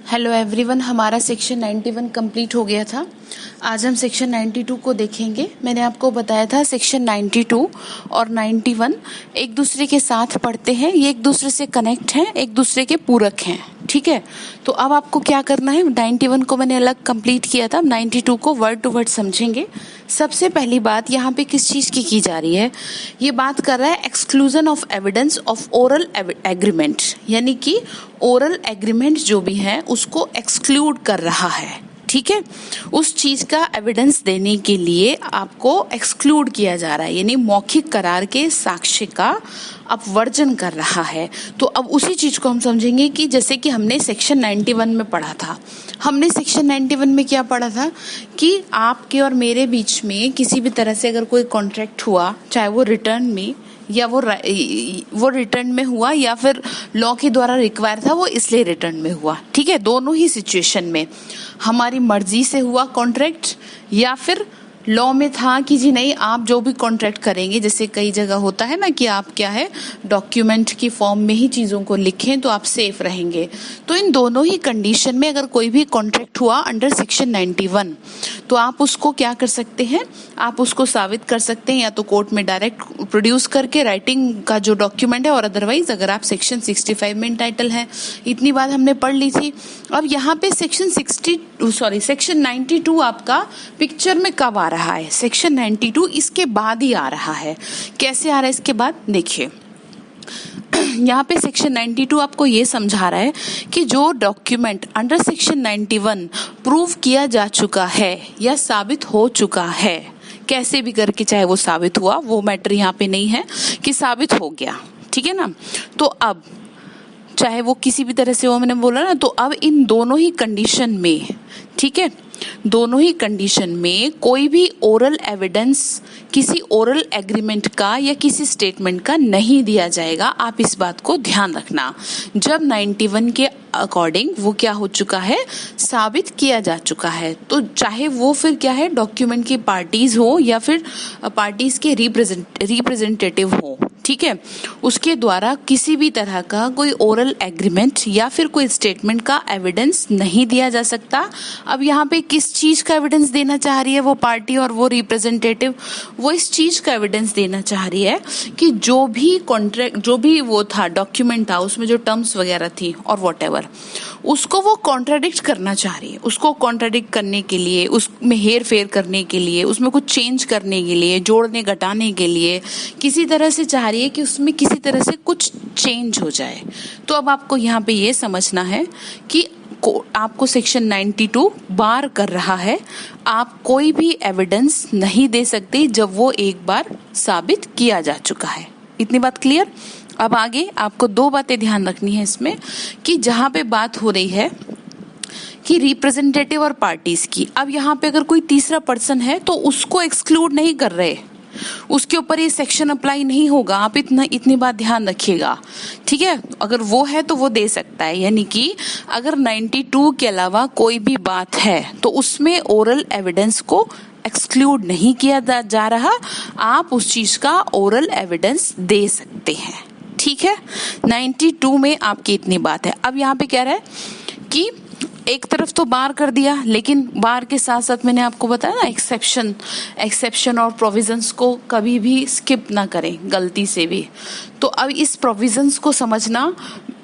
Hello everyone, हमारा section 91 complete हो गया था। आज हम सेक्शन 92 को देखेंगे। मैंने आपको बताया था सेक्शन 92 और 91 एक दूसरे के साथ पढ़ते हैं, ये एक दूसरे से कनेक्ट हैं, एक दूसरे के पूरक हैं। ठीक है, तो अब आपको क्या करना है, 91 को मैंने अलग कंप्लीट किया था, 92 को वर्ड टू वर्ड समझेंगे। सबसे पहली बात यहाँ पे किस चीज़ की जा रही है, ये बात कर रहा है exclusion of evidence of oral agreement, यानी कि ओरल एग्रीमेंट जो भी है उसको एक्सक्लूड कर रहा है। ठीक है, उस चीज का एविडेंस देने के लिए आपको एक्सक्लूड किया जा रहा है, यानी मौखिक करार के साक्ष्य का अपवर्जन कर रहा है। तो अब उसी चीज को हम समझेंगे कि जैसे कि हमने सेक्शन 91 में पढ़ा था। हमने सेक्शन 91 में क्या पढ़ा था कि आपके और मेरे बीच में किसी भी तरह से अगर कोई कॉन्ट्रैक्ट हुआ, चाहे वो रिटर्न में या वो रिटर्न में हुआ या फिर लॉ के द्वारा रिक्वायर था वो इसलिए रिटर्न में हुआ। ठीक है, दोनों ही सिचुएशन में हमारी मर्जी से हुआ कॉन्ट्रैक्ट या फिर लॉ में था कि जी नहीं आप जो भी कॉन्ट्रैक्ट करेंगे, जैसे कई जगह होता है ना कि आप क्या है डॉक्यूमेंट की फॉर्म में ही चीज़ों को लिखें तो आप सेफ रहेंगे। तो इन दोनों ही कंडीशन में अगर कोई भी कॉन्ट्रैक्ट हुआ अंडर सेक्शन 91 तो आप उसको क्या कर सकते हैं, आप उसको साबित कर सकते हैं या तो कोर्ट में डायरेक्ट प्रोड्यूस करके राइटिंग का जो डॉक्यूमेंट है, और अदरवाइज अगर आप सेक्शन 65 में टाइटल है। इतनी बात हमने पढ़ ली थी। अब यहाँ पे सेक्शन 92 आपका पिक्चर में कब आ रहा है, सेक्शन 92 इसके बाद ही आ रहा है। कैसे आ रहा है इसके बाद, देखिए यहाँ पे सेक्शन 92 आपको ये समझा रहा है कि जो डॉक्यूमेंट अंडर सेक्शन 91 प्रूव किया जा चुका है या साबित हो चुका है, कैसे भी करके चाहे वो साबित हुआ, वो मैटर यहाँ पे नहीं है कि साबित हो गया। ठीक है ना, तो अब चाहे वो किसी भी तरह से वो मैंने बोला ना, तो अब इन दोनों ही कंडीशन में, ठीक है, दोनों ही कंडीशन में कोई भी ओरल एविडेंस किसी ओरल एग्रीमेंट का या किसी स्टेटमेंट का नहीं दिया जाएगा। आप इस बात को ध्यान रखना। जब 91 के अकॉर्डिंग वो क्या हो चुका है, साबित किया जा चुका है, तो चाहे वो फिर क्या है डॉक्यूमेंट की पार्टीज हो या फिर पार्टीज के रिप्रेजेंटेटिव हो, ठीक है, उसके द्वारा किसी भी तरह का कोई ओरल एग्रीमेंट या फिर कोई स्टेटमेंट का एविडेंस नहीं दिया जा सकता। अब यहाँ पे किस चीज का एविडेंस देना चाह रही है वो पार्टी और वो रिप्रेजेंटेटिव, वो इस चीज का एविडेंस देना चाह रही है कि जो भी कॉन्ट्रैक्ट, जो भी वो था डॉक्यूमेंट था, उसमें जो टर्म्स वगैरह थी और व्हाटएवर, उसको वो कॉन्ट्राडिक्ट करना चाह रही है। उसको कॉन्ट्राडिक्ट करने के लिए, उसमें हेर फेर करने के लिए, उसमें कुछ चेंज करने के लिए, जोड़ने घटाने के लिए किसी तरह से चाह रही है कि उसमें किसी तरह से कुछ चेंज हो जाए। तो अब आपको यहाँ पे ये समझना है कि आपको सेक्शन 92 बार कर रहा है, आप कोई भी एविडेंस नहीं दे सकते जब वो एक बार साबित किया जा चुका है। इतनी बात क्लियर। अब आगे आपको दो बातें ध्यान रखनी है इसमें कि जहां पे बात हो रही है कि रिप्रेजेंटेटिव और पार्टीज की, अब यहाँ पे अगर कोई तीसरा पर्सन है तो उसको एक्सक्लूड नहीं कर रहे, उसके ऊपर ये सेक्शन अप्लाई नहीं होगा। आप इतनी बात ध्यान रखिएगा। ठीक है, अगर वो है तो वो दे सकता है, यानी कि अगर 92 के अलावा कोई भी बात है तो उसमें ओरल एविडेंस को एक्सक्लूड नहीं किया जा रहा, आप उस चीज का ओरल एविडेंस दे सकते हैं। ठीक है, 92 में आपकी इतनी बात है। अब यहाँ पे कह रहा है कि एक तरफ तो बार कर दिया, लेकिन बार के साथ साथ मैंने आपको बताया ना एक्सेप्शन और प्रोविजंस को कभी भी स्किप ना करें गलती से भी। तो अब इस प्रोविजंस को समझना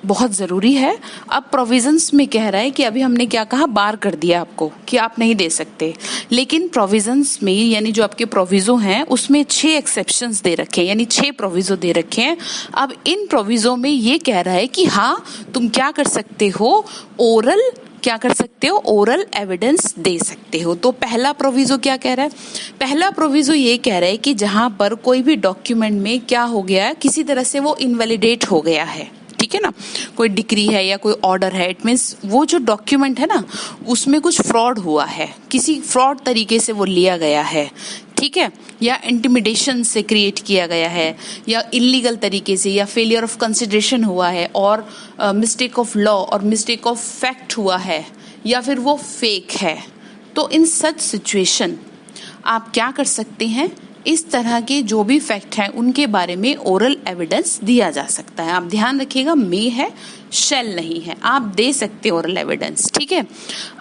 बहुत जरूरी है। अब प्रोविजंस में कह रहा है कि अभी हमने क्या कहा, बार कर दिया आपको कि आप नहीं दे सकते, लेकिन प्रोविजंस में यानी जो आपके प्रोविजो हैं उसमें 6 एक्सेप्शंस दे रखे हैं, यानी 6 प्रोविजो दे रखे हैं। अब इन प्रोविजो में ये कह रहा है कि हाँ तुम क्या कर सकते हो, ओरल एविडेंस दे सकते हो। तो पहला प्रोविजो क्या कह रहा है, पहला प्रोविजो ये कह रहा है कि जहां पर कोई भी डॉक्यूमेंट में क्या हो गया है, किसी तरह से वो इनवैलिडेट हो गया है, ठीक है ना, कोई डिक्री है या कोई ऑर्डर है, इट मीन्स वो जो डॉक्यूमेंट है ना उसमें कुछ फ्रॉड हुआ है, किसी फ्रॉड तरीके से वो लिया गया है, ठीक है, या इंटिमिडेशन से क्रिएट किया गया है, या इलीगल तरीके से, या फेलियर ऑफ कंसिडरेशन हुआ है, और मिस्टेक ऑफ लॉ और मिस्टेक ऑफ फैक्ट हुआ है, या फिर वो फेक है। तो इन सच सिचुएशन आप क्या कर सकते हैं, इस तरह के जो भी फैक्ट हैं उनके बारे में ओरल एविडेंस दिया जा सकता है। आप ध्यान रखिएगा, मे है, शैल नहीं है, आप दे सकते हो ओरल एविडेंस, ठीक है।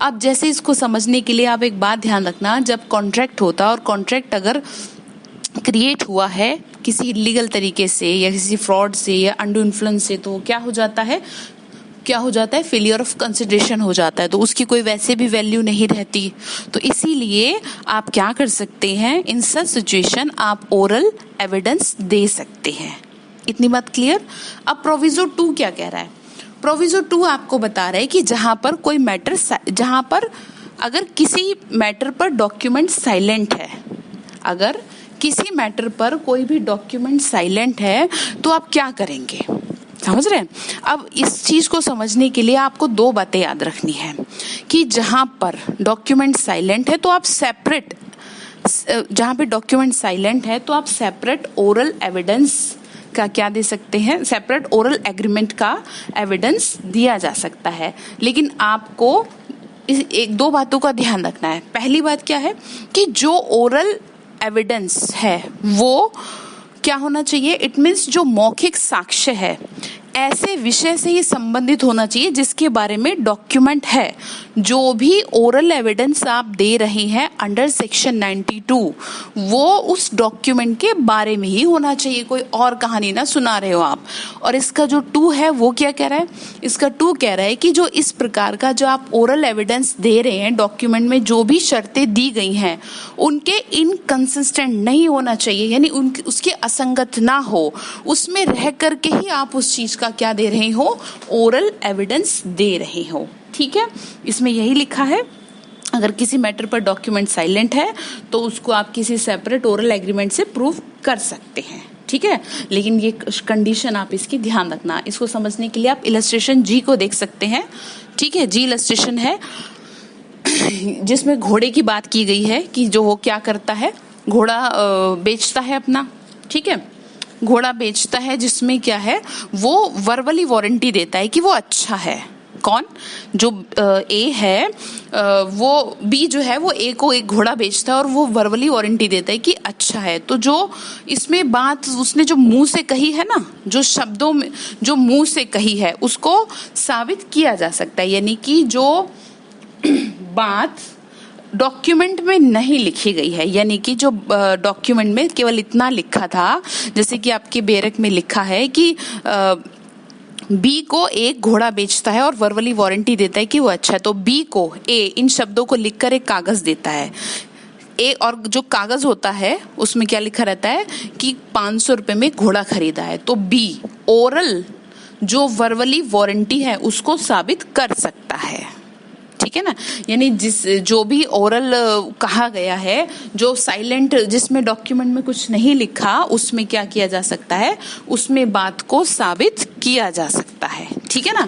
अब जैसे इसको समझने के लिए आप एक बात ध्यान रखना, जब कॉन्ट्रैक्ट होता है और कॉन्ट्रैक्ट अगर क्रिएट हुआ है किसी इलीगल तरीके से या किसी फ्रॉड से या अंडू इन्फ्लुएंस से, तो क्या हो जाता है, फेलियर ऑफ कंसिडरेशन हो जाता है, तो उसकी कोई वैसे भी वैल्यू नहीं रहती। तो इसीलिए आप क्या कर सकते हैं, इन सच सिचुएशन आप ओरल एविडेंस दे सकते हैं। इतनी बात क्लियर। अब प्रोविजो 2 क्या कह रहा है? प्रोविजो 2 आपको बता रहा है कि जहां पर अगर किसी मैटर पर डॉक्यूमेंट साइलेंट है, अगर किसी मैटर पर कोई भी डॉक्यूमेंट साइलेंट है तो आप क्या करेंगे, समझ रहे हैं। अब इस चीज को समझने के लिए आपको 2 बातें याद रखनी है कि जहां पर डॉक्यूमेंट साइलेंट है तो आप सेपरेट, जहां पे डॉक्यूमेंट साइलेंट है तो आप सेपरेट ओरल एविडेंस का क्या दे सकते हैं, सेपरेट ओरल एग्रीमेंट का एविडेंस दिया जा सकता है। लेकिन आपको इस 1-2 बातों का ध्यान रखना है। पहली बात क्या है कि जो ओरल एविडेंस है वो क्या होना चाहिए, इट मीन्स जो मौखिक साक्ष्य है ऐसे विषय से ही संबंधित होना चाहिए जिसके बारे में डॉक्यूमेंट है। जो भी ओरल एविडेंस आप दे रहे हैं अंडर सेक्शन 92 वो उस डॉक्यूमेंट के बारे में ही होना चाहिए, कोई और कहानी ना सुना रहे हो आप। और इसका जो 2 है वो क्या कह रहा है, इसका 2 कह रहा है कि जो इस प्रकार का जो आप ओरल एविडेंस दे रहे हैं डॉक्यूमेंट में जो भी शर्तें दी गई हैं उनके इनकंसिस्टेंट नहीं होना चाहिए, यानी उसकी असंगत ना हो, उसमें रह करके ही आप उस चीज का क्या दे रहे हो, ओरल एविडेंस दे रहे हो, ठीक है। इसमें यही लिखा है, अगर किसी मैटर पर डॉक्यूमेंट साइलेंट है तो उसको आप किसी सेपरेट ओरल एग्रीमेंट से प्रूव कर सकते हैं, ठीक है। लेकिन ये कंडीशन आप इसकी ध्यान रखना। इसको समझने के लिए आप इलस्ट्रेशन जी को देख सकते हैं, ठीक है। जी इलस्ट्रेशन है जिसमें घोड़े की बात की गई है कि जो वो क्या करता है, घोड़ा बेचता है अपना, ठीक है, घोड़ा बेचता है, जिसमें क्या है वो वर्बली वारंटी देता है कि वो अच्छा है। कौन, जो ए है, वो बी जो है वो ए को एक घोड़ा बेचता है और वो वर्बली वारंटी देता है कि अच्छा है। तो जो इसमें बात उसने जो मुंह से कही है ना, जो शब्दों में जो मुंह से कही है उसको साबित किया जा सकता है, यानी कि जो बात डॉक्यूमेंट में नहीं लिखी गई है, यानी कि जो डॉक्यूमेंट में केवल इतना लिखा था, जैसे कि आपके बेरक में लिखा है कि बी को एक घोड़ा बेचता है और वर्बली वारंटी देता है कि वो अच्छा है, तो बी को ए इन शब्दों को लिखकर एक कागज देता है। ए और जो कागज होता है उसमें क्या लिखा रहता है कि 500 रुपए में घोड़ा खरीदा है, तो बी ओरल जो वर्बली वारंटी है उसको साबित कर सकता है, ठीक है ना। यानी जो भी ओरल कहा गया है, जो साइलेंट जिसमें डॉक्यूमेंट में कुछ नहीं लिखा, उसमें क्या किया जा सकता है, उसमें बात को साबित किया जा सकता है, ठीक है ना।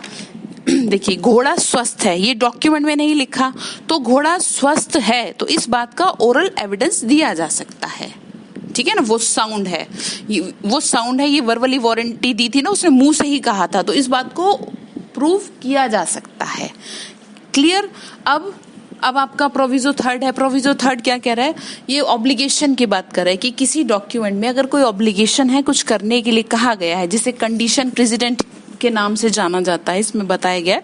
देखिए घोड़ा स्वस्थ है, ये डॉक्यूमेंट में नहीं लिखा, तो घोड़ा स्वस्थ है तो इस बात का ओरल एविडेंस दिया जा सकता है, ठीक है ना। वो साउंड है, ये वर्बली वारंटी दी थी ना, उसने मुंह से ही कहा था, तो इस बात को प्रूव किया जा सकता है। क्लियर। अब आपका प्रोविजो 3 है। प्रोविजो 3 क्या कह रहा है, ये ऑब्लिगेशन की बात कर रहा है कि किसी डॉक्यूमेंट में अगर कोई ऑब्लिगेशन है, कुछ करने के लिए कहा गया है, जिसे कंडीशन प्रेसिडेंट के नाम से जाना जाता है, इसमें बताया गया है।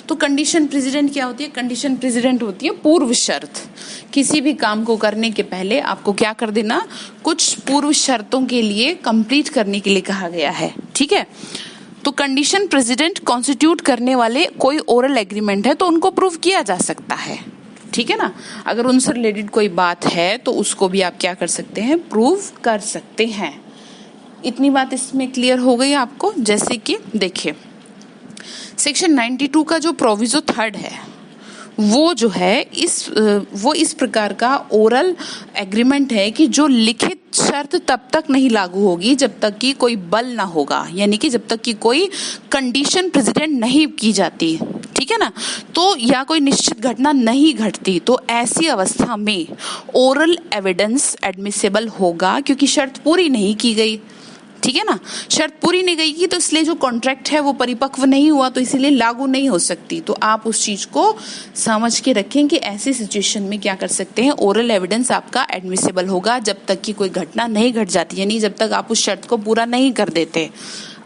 तो कंडीशन प्रेसिडेंट क्या होती है, कंडीशन प्रेसिडेंट होती है पूर्व शर्त। किसी भी काम को करने के पहले आपको क्या कर देना, कुछ पूर्व शर्तों के लिए कंप्लीट करने के लिए कहा गया है, ठीक है। तो कंडीशन प्रेसिडेंट कॉन्स्टिट्यूट करने वाले कोई ओरल एग्रीमेंट है तो उनको प्रूव किया जा सकता है, ठीक है ना। अगर उनसे रिलेटेड कोई बात है तो उसको भी आप क्या कर सकते हैं, प्रूव कर सकते हैं। इतनी बात इसमें क्लियर हो गई आपको। जैसे कि देखिए सेक्शन 92 का जो प्रोविजो 3 है वो जो है इस प्रकार का ओरल एग्रीमेंट है कि जो लिखित शर्त तब तक नहीं लागू होगी जब तक कि कोई बल ना होगा, यानी कि जब तक कि कोई कंडीशन प्रेसिडेंट नहीं की जाती, ठीक है ना। तो या कोई निश्चित घटना नहीं घटती, तो ऐसी अवस्था में ओरल एविडेंस एडमिसेबल होगा क्योंकि शर्त पूरी नहीं की गई, ठीक है ना, शर्त पूरी नहीं गई की तो इसलिए जो कॉन्ट्रैक्ट है वो परिपक्व नहीं हुआ, तो इसीलिए लागू नहीं हो सकती। तो आप उस चीज को समझ के रखें कि ऐसी सिचुएशन में क्या कर सकते हैं, ओरल एविडेंस आपका एडमिसेबल होगा जब तक कि कोई घटना नहीं घट जाती, यानी जब तक आप उस शर्त को पूरा नहीं कर देते।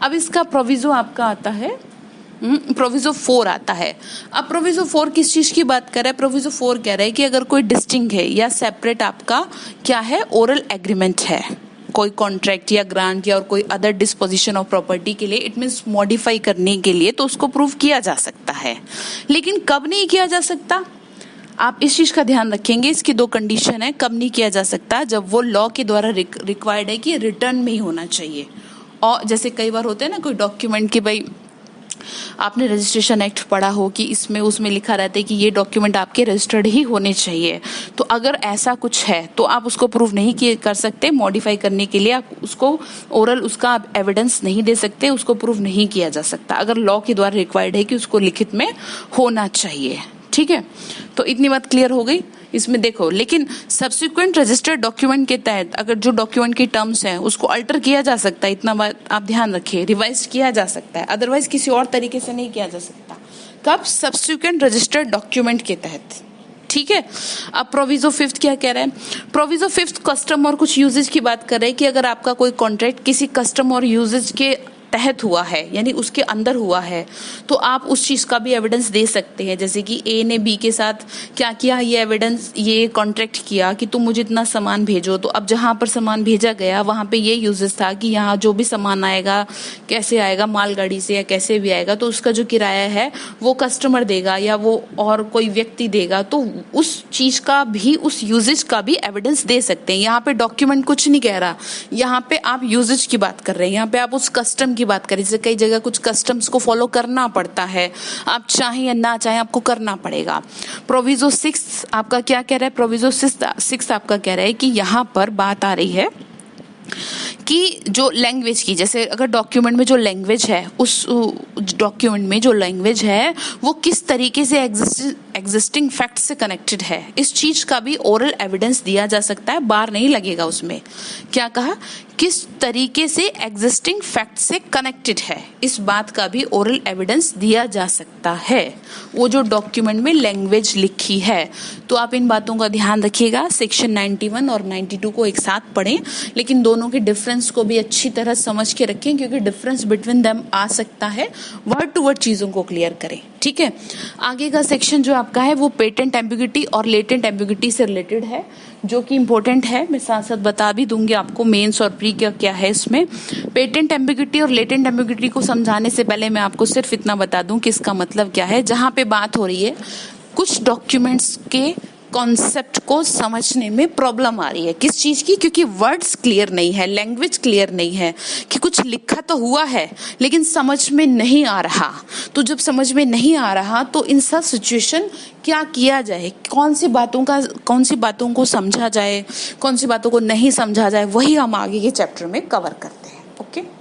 अब इसका प्रोविजो आपका आता है, प्रोविजो 4 आता है। अब प्रोविजो 4 किस चीज की बात कर रहा है, प्रोविजो 4 कह रहा है कि अगर कोई डिस्टिंक्ट है या सेपरेट आपका क्या है, ओरल एग्रीमेंट है, कोई कॉन्ट्रैक्ट या ग्रांट या और कोई अदर डिस्पोजिशन ऑफ प्रॉपर्टी के लिए, इट मीन्स मॉडिफाई करने के लिए, तो उसको प्रूव किया जा सकता है। लेकिन कब नहीं किया जा सकता, आप इस चीज का ध्यान रखेंगे, इसकी 2 कंडीशन है कब नहीं किया जा सकता, जब वो लॉ के द्वारा रिक्वायर्ड है कि रिटर्न में ही होना चाहिए। और जैसे कई बार होते हैं ना कोई डॉक्यूमेंट कि भाई आपने रजिस्ट्रेशन एक्ट पढ़ा हो कि इसमें उसमें लिखा रहता है कि ये डॉक्यूमेंट आपके रजिस्टर्ड ही होने चाहिए, तो अगर ऐसा कुछ है तो आप उसको प्रूव नहीं कर सकते, मॉडिफाई करने के लिए आप उसको ओरल उसका आप एविडेंस नहीं दे सकते, उसको प्रूव नहीं किया जा सकता अगर लॉ के द्वारा रिक्वायर्ड है कि उसको लिखित में होना चाहिए। ठीक है, तो इतनी बात क्लियर हो गई इसमें। देखो, लेकिन सब्सिक्वेंट रजिस्टर्ड डॉक्यूमेंट के तहत अगर जो डॉक्यूमेंट की टर्म्स हैं उसको अल्टर किया जा सकता है, इतना बात आप ध्यान रखिए, रिवाइज किया जा सकता है, अदरवाइज किसी और तरीके से नहीं किया जा सकता। कब, सब्सिक्वेंट रजिस्टर्ड डॉक्यूमेंट के तहत। ठीक है, अब प्रोविजो 5 क्या कह रहा है, प्रोविजो 5 कस्टम और कुछ यूजेज की बात कर रहे हैं कि अगर आपका कोई कॉन्ट्रैक्ट किसी कस्टम और यूजेज के तहत हुआ है, यानी उसके अंदर हुआ है, तो आप उस चीज का भी एविडेंस दे सकते हैं। जैसे कि ए ने बी के साथ क्या किया, ये एविडेंस, ये कॉन्ट्रैक्ट किया कि तुम मुझे इतना सामान भेजो, तो अब जहां पर सामान भेजा गया वहां पे ये यूजेस था कि यहाँ जो भी सामान आएगा, कैसे आएगा, मालगाड़ी से या कैसे भी आएगा, तो उसका जो किराया है वो कस्टमर देगा या वो और कोई व्यक्ति देगा, तो उस चीज का भी, उस यूजेज का भी एविडेंस दे सकते हैं। यहाँ पे डॉक्यूमेंट कुछ नहीं कह रहा, यहाँ पे आप यूजेज की बात कर रहे हैं, यहाँ पे आप उस कस्टम की बात करें। जैसे कई जगह कुछ कस्टम्स को फॉलो करना पड़ता है, आप चाहें या ना चाहें आपको करना पड़ेगा। प्रोविजो 6 आपका क्या कह रहा है, प्रोविजो 6 आपका कह रहा है कि यहाँ पर बात आ रही है कि जो लैंग्वेज की, जैसे अगर डॉक्यूमेंट में जो लैंग्वेज है, उस डॉक्यूमेंट में जो लैंग्वेज है वो किस तरीके से एग्जिस्टिंग फैक्ट से कनेक्टेड है, इस चीज का भी ओरल एविडेंस दिया जा सकता है, बार नहीं लगेगा उसमें। क्या कहा, किस तरीके से एग्जिस्टिंग फैक्ट से कनेक्टेड है, इस बात का भी ओरल एविडेंस दिया जा सकता है, वो जो डॉक्यूमेंट में लैंग्वेज लिखी है। तो आप इन बातों का ध्यान रखिएगा, सेक्शन 91 और 92 को एक साथ पढ़ें, लेकिन दोनों के डिफरेंस को भी अच्छी तरह समझ के रखें, क्योंकि डिफरेंस बिटवीन देम आ सकता है। वर्ड टू वर्ड चीजों को क्लियर करें। ठीक है, आगे का सेक्शन जो आपका है वो पेटेंट एम्बिग्यूटी और लेटेंट एम्बिग्यूटी से रिलेटेड है, जो कि इंपॉर्टेंट है। मैं साथ साथ बता भी दूंगी आपको मेंस और प्री क्या क्या है इसमें। पेटेंट एम्बिग्यूटी और लेटेंट एम्बिग्यूटी को समझाने से पहले मैं आपको सिर्फ इतना बता दूं कि इसका मतलब क्या है। जहां पे बात हो रही है कुछ डॉक्यूमेंट्स के कॉन्सेप्ट को समझने में प्रॉब्लम आ रही है, किस चीज की, क्योंकि वर्ड्स क्लियर नहीं है, लैंग्वेज क्लियर नहीं है, कि कुछ लिखा तो हुआ है लेकिन समझ में नहीं आ रहा। तो जब समझ में नहीं आ रहा तो इन सब सिचुएशन क्या किया जाए, कौन सी बातों को समझा जाए, कौन सी बातों को नहीं समझा जाए, वही हम आगे के चैप्टर में कवर करते हैं। ओके।